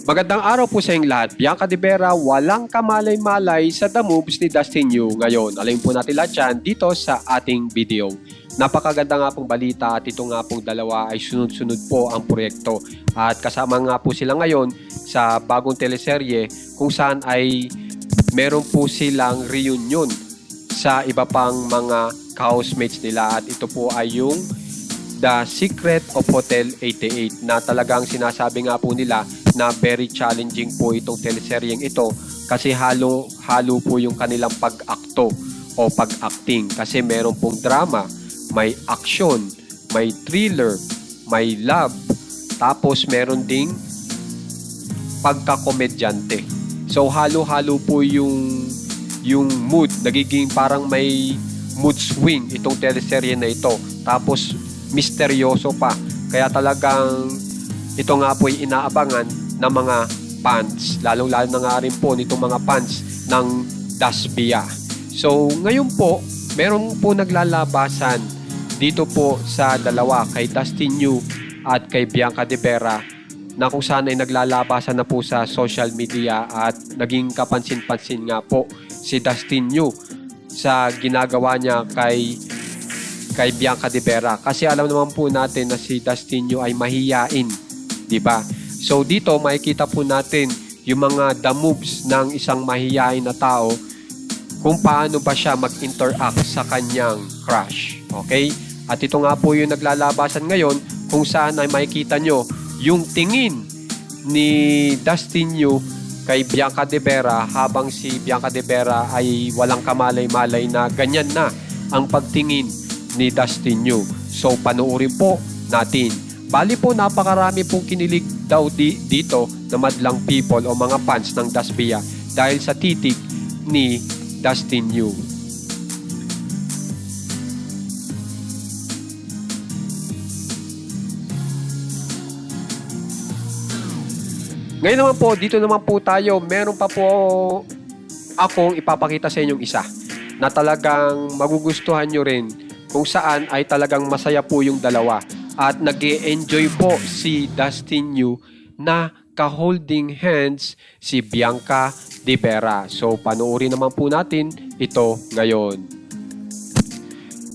Magandang araw po sa inyong lahat. Bianca De Vera, walang kamalay-malay sa The Moves ni Dustin Yu ngayon. Alamin po natin lahat yan dito sa ating video. Napakaganda nga pong balita at ito nga pong dalawa ay sunod-sunod po ang proyekto. At kasama nga po sila ngayon sa bagong teleserye kung saan ay meron po silang reunion sa iba pang mga housemates nila. At ito po ay yung The Secret of Hotel 88 na talagang sinasabi nga po nila na very challenging po itong teleseryeng ito kasi halo po yung kanilang pag-akto o pag-acting kasi meron pong drama, may action, may thriller, may love, tapos meron ding pagkakomedyante. So halo-halo po yung mood, nagiging parang may mood swing itong teleserye na ito. Tapos misteryoso pa. Kaya talagang ito nga po ay inaabangan ng mga fans. Lalong-lalo na nga rin po nitong mga fans ng Dasbia. So ngayon po, meron po naglalabasan dito po sa dalawa kay Dustin Yu at kay Bianca De Vera na kung saan ay naglalabasan na po sa social media at naging kapansin-pansin nga po si Dustin Yu sa ginagawa niya kay Bianca De Vera. Kasi alam naman po natin na si Dustin Yu ay mahiyain, di ba? So dito makikita po natin yung mga the moves ng isang mahiyain na tao kung paano ba siya mag-interact sa kanyang crush. Okay? At ito nga po yung naglalabasan ngayon kung saan ay makikita nyo yung tingin ni Dustin Yu kay Bianca De Vera habang si Bianca De Vera ay walang kamalay-malay na ganyan na ang pagtingin ni Dustin Yu. So panoorin po natin. Bali po napakarami pong kinilig daw dito na madlang people o mga fans ng Dasbia dahil sa titig ni Dustin Yu. Ngayon naman po, dito naman po tayo, meron pa po akong ipapakita sa inyong isa na talagang magugustuhan nyo rin kung saan ay talagang masaya po yung dalawa. At nag-e-enjoy po si Dustin Yu na ka-holding hands si Bianca De Vera. So, panoorin naman po natin ito ngayon.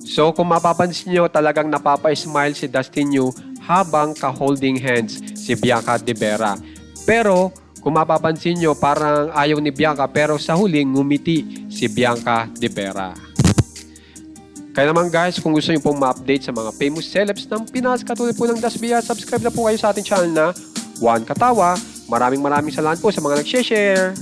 So, kung mapapansin nyo, talagang napapa-smile si Dustin Yu habang ka-holding hands si Bianca De Vera. Pero, kung mapapansin nyo, parang ayaw ni Bianca pero sa huling ngumiti si Bianca De Vera. Kaya naman guys, kung gusto nyo pong ma-update sa mga famous celebs ng Pinas katulad po ng Dasbia, subscribe na po kayo sa ating channel na One Katawa. Maraming salamat po sa mga nag-share.